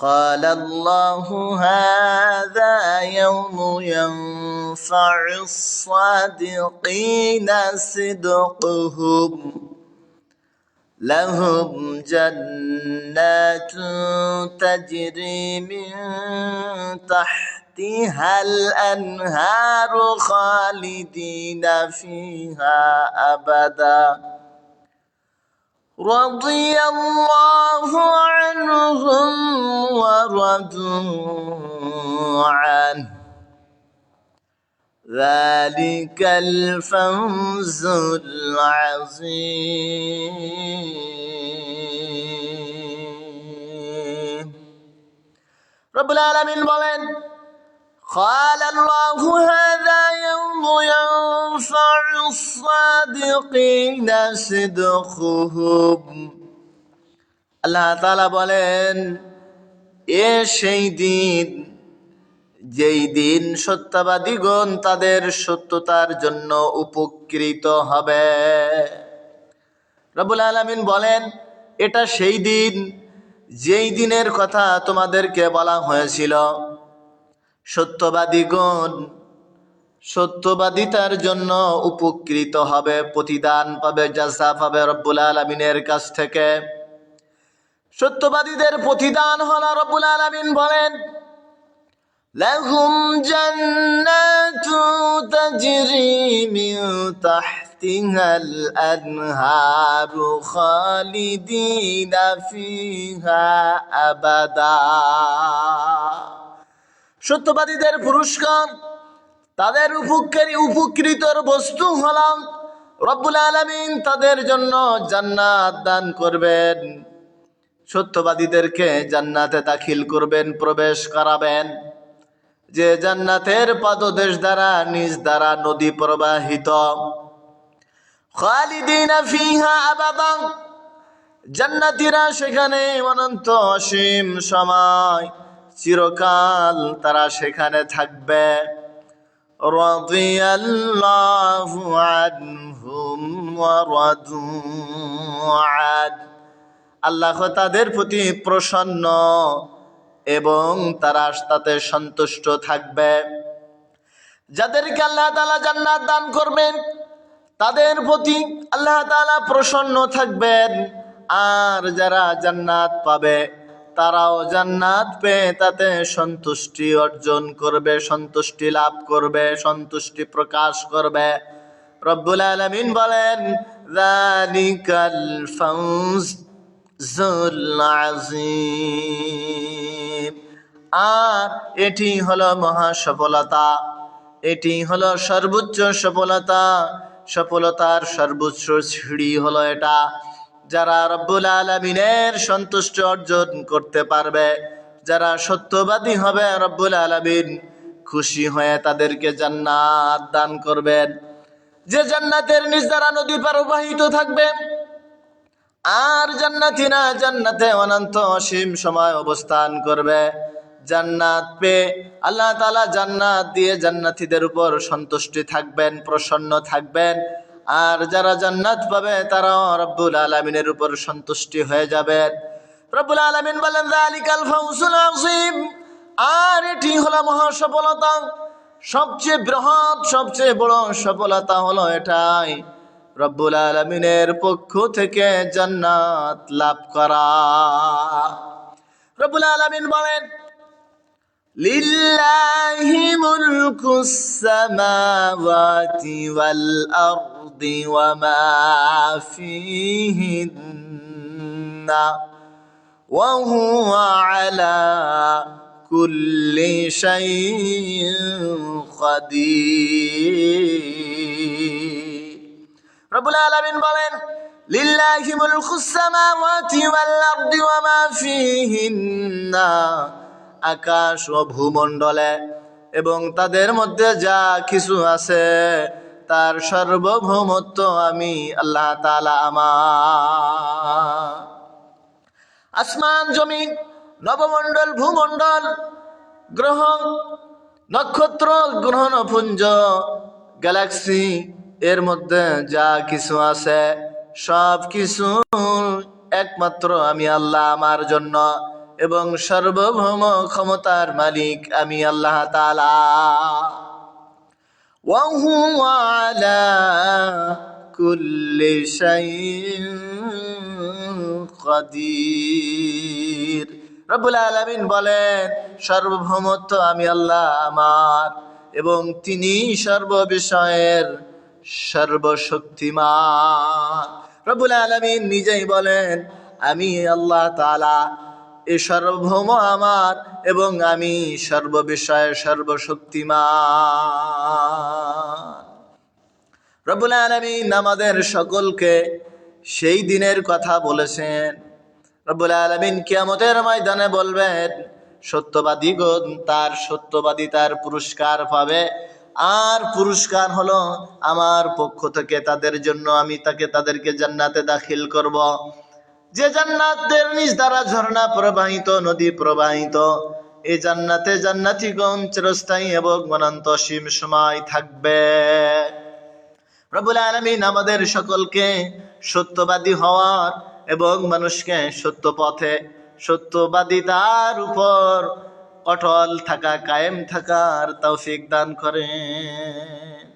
قال الله هذا يوم ينفع الصادقين صدقهم لهم جنات تجري من تحتها الأنهار خالدين فيها أبدا رضي الله عنهم ورضوا عنه ذلك الفوز العظيم رب العالمين বলেন قال الله هذا يوم ينفع الصادقين صدقهم আল্লাহ তাআলা বলেন এ সেই দিন যেই দিন সত্যবাদীগণ তাদের সত্যতার জন্য উপকৃত হবে। রব্বুল আলামিন বলেন এটা সেই দিন যেই দিনের কথা তোমাদেরকে বলা হয়েছিল। সত্যবাদীগণ সত্যবাদিতার জন্য উপকৃত হবে, প্রতিদান পাবে, জাযা পাবে রব্বুল আলামিনের কাছ থেকে। সত্যবাদীদের প্রতিদান হলো রব্বুল আলামিন বলেন লাহুম জান্নাতু তাজরি মিন তাহতিহাল আনহারু খালিদিনা ফিহা আবাদা। সত্যবাদীদের পুরস্কার, তাদের উপকৃতর বস্তু হলো রব্বুল আলামিন তাদের জন্য জান্নাত দান করবেন। সত্যবাদীদেরকে জান্নাতে দাখিল করবেন, প্রবেশ করাবেন, যে জান্নাতের পাদদেশ দ্বারা নিজ দ্বারা নদী প্রবাহিত। খালিদিনা ফিহা আবাদা, জান্নাতীরা সেখানে অনন্ত অসীম সময় চিরকাল তারা সেখানে থাকবে। রাদিয়াল্লাহু আনহুম ওয়া রাদু আন, আল্লাহ তাদের প্রতি প্রসন্ন এবং তারা তাতে সন্তুষ্ট থাকবে। যাদেরকে আল্লাহ তাআলা জান্নাত দান করবেন তাদের প্রতি আল্লাহ তাআলা প্রসন্ন থাকবেন, আর যারা জান্নাত পাবে তারাও জান্নাত পেয়ে তাতে সন্তুষ্টি অর্জন করবে, সন্তুষ্টি লাভ করবে, সন্তুষ্টি প্রকাশ করবে। রব্বুল আলামিন বলেন যালিকাল ফাওজুল আযীম, আর এটি হলো মহা সফলতা, এটি হলো সর্বোচ্চ সফলতা। সফলতার সর্বোচ্চ সিঁড়ি হলো এটা। যারা রব্বুল আলামিনের সন্তুষ্টি অর্জন করতে পারবে, যারা সত্যবাদী হবে, রব্বুল আলামিন খুশি হয়ে তাদেরকে জান্নাত দান করবেন, যে জান্নাতের নিজ দ্বারা নদী প্রবাহিত থাকবে। আর জান্নাতীরা জান্নাতে অনন্ত অসীম সময় অবস্থান করবে। জান্নাত পেয়ে আল্লাহ তাআলা জান্নাত দিয়ে জান্নাতীদের উপর সন্তুষ্টি থাকবেন, প্রসন্ন থাকবেন। আর যারা জান্নাত পাবে তারাও রব্বুল আলামিনের উপর সন্তুষ্টি হয়ে যাবেন। রব্বুল আলামিন বলেন যালিকাল ফাওজুল আযীম, আর এটি হলো মহা সফলতা। সবচেয়ে বৃহৎ, সবচেয়ে বড় সফলতা হলো এটাই, রব্বুল আলামিনের পক্ষ থেকে জান্নাত লাভ করা। রব্বুল আলামিন বলেন লিল্লাহি মুলকুস সামাওয়াতি ওয়াল আরদি ওয়া মা ফিহিন্না ওয়া হুয়া আলা কুল্লি শাইইন কাদির। রব্বুল আলামিন বলেন লিল্লাহি মুলকুস সামাওয়াতি ওয়াল আরদি ওয়া মা ফিহিন্না, আকাশ ও ভূমণ্ডলে এবং তাদের মধ্যে যা কিছু আছে তার সার্বভৌমত্ব আমি আল্লাহ তাআলা আমার। আসমান জমিন, নবমণ্ডল, ভূমণ্ডল, গ্রহ নক্ষত্র, গ্রহ নপুঞ্জ, গ্যালাক্সি, এর মধ্যে যা কিছু আছে সব কিছু একমাত্র আমি আল্লাহ আমার জন্য এবং সার্বভৌম ক্ষমতার মালিক আমি আল্লাহ তাআলা। ওয়া হুয়া আলা কুল্লি শাইইন কাদির। রব্বুল আলামিন বলেন, সার্বভৌমত্ব আমি আল্লাহ আমার, এবং তিনি সর্ববিষয়ের সর্বশক্তিমান। রব্বুল আলামিন নিজেই বলেন, আমি আল্লাহ তাআলা, এই সার্বভৌম আমার এবং আমি সর্ববিষয়ে সর্বশক্তিমান। রব্বুল আলামিন আমাদের সকলকে সেই দিনের কথা বলেছেন। রব্বুল আলামিন কিয়ামতের ময়দানে বলবেন, সত্যবাদীগণ তার সত্যবাদিতার পুরস্কার পাবে, আর পুরস্কার হলো আমার পক্ষ থেকে তাদের জন্য আমি তাদেরকে জান্নাতে দাখিল করব, যে জান্নাতের নিচ দ্বারা ঝর্ণা প্রবাহিত, নদী প্রবাহিত। এই জান্নাতে জান্নাতীগণ চিরস্থায়ী এবং অনন্ত সীম সময় থাকবে। রব্বুল আলামিন আমাদের সকলকে সত্যবাদী হওয়ার এবং মানুষকে সত্য পথে সত্যবাদিতার উপর অটল থাকা, কায়েম থাকার তৌফিক দান করেন।